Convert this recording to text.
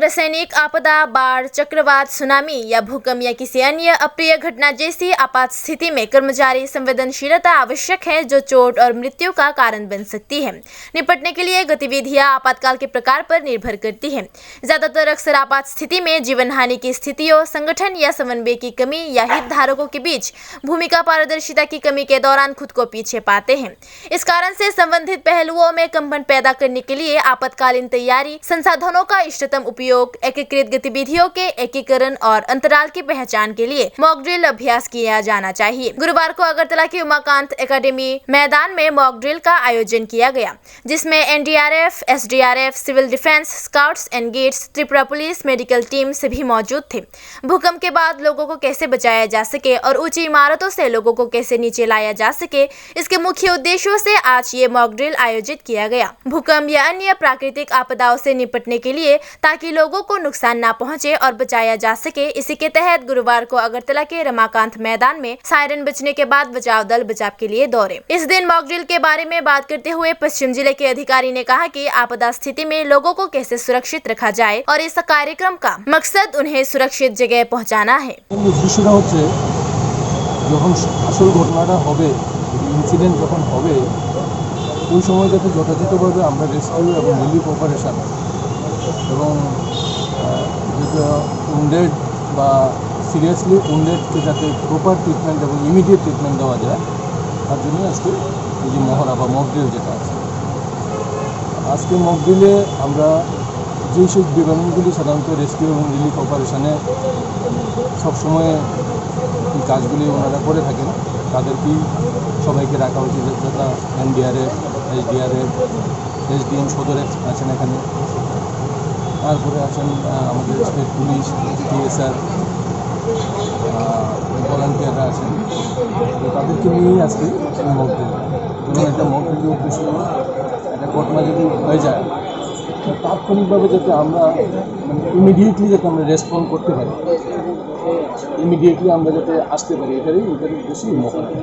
रासायनिक आपदा, बाढ़, चक्रवात, सुनामी या भूकंप या किसी अन्य अप्रिय घटना जैसी आपात स्थिति में कर्मचारी संवेदनशीलता आवश्यक है, जो चोट और मृत्यु का कारण बन सकती है। निपटने के लिए गतिविधियां आपातकाल के प्रकार पर निर्भर करती है। ज्यादातर अक्सर आपात स्थिति में जीवन हानि की स्थितियों, संगठन या समन्वय की कमी या हितधारकों के बीच भूमिका पारदर्शिता की कमी के दौरान खुद को पीछे पाते हैं। इस कारण से संबंधित पहलुओं में कंपन पैदा करने के लिए आपातकालीन तैयारी, संसाधनों का इष्टतम उपयोग, एकीकृत गतिविधियों के एकीकरण और अंतराल की पहचान के लिए मॉक ड्रिल अभ्यास किया जाना चाहिए। गुरुवार को अगरतला के उमाकांत एकेडमी मैदान में मॉक ड्रिल का आयोजन किया गया, जिसमें NDRF, SDRF, civil defence, scouts and guides, Tripura police, medical team सभी मौजूद थे। भूकंप के बाद लोगों को कैसे बचाया जा सके और ऊंची इमारतों से लोगों को कैसे नीचे लाया जा सके, इसके मुख्य उद्देश्यों से आज ये मॉक ड्रिल आयोजित किया गया। भूकंप या अन्य प्राकृतिक आपदाओं से निपटने के लिए ताकि लोगों को नुकसान ना पहुंचे और बचाया जा सके, इसी के तहत गुरुवार को अगरतला के रमाकांत मैदान में सायरन बजने के बाद बचाव दल बचाव के लिए दौड़े। इस दिन मॉक ड्रिल के बारे में बात करते हुए पश्चिम जिले के अधिकारी ने कहा कि आपदा स्थिति में लोगों को कैसे सुरक्षित रखा जाए और इस कार्यक्रम का मकसद उन्हें सुरक्षित जगह पहुँचाना है। ইনসিডেন্ট যখন হবে ওই সময় যাতে যথাযথভাবে আমরা রেস্কিউ এবং রিলিফ অপারেশন এবং যেটা উন্ডেড বা সিরিয়াসলি উন্ডেডকে যাতে প্রপার ট্রিটমেন্ট এবং ইমিডিয়েট ট্রিটমেন্ট দেওয়া যায়, তার জন্য আজকে এই যে মহড়া বা মক ড্রিল যেটা আছে, আজকে মক ড্রিলে আমরা যেই সব বিমানগুলি সাধারণত রেস্কিউ এবং রিলিফ অপারেশনে সবসময় এই কাজগুলি ওনারা করে থাকেন, তাদেরকেই সবাইকে রাখা উচিত। যথা এনডিআরএফ, এসডিআরএফ, এসডিএম সদর আছেন এখানে, তারপরে আছেন আমাদের স্টেট পুলিশ, টিএসআর, ভলান্টিয়াররা আছেন। তো তাদেরকে নিয়েই আজকে মক ড্রিল এবং একটা মক ড্রিলের উদ্দেশ্য একটা ঘটনা যদি হয়ে যায় তাৎক্ষণিকভাবে যাতে আমরা ইমিডিয়েটলি যাতে আমরা রেসপন্ড করতে পারি, ইমিডিয়েটলি আমরা যাতে আসতে পারি, এটারই উদ্দেশ্যই মক ড্রিল।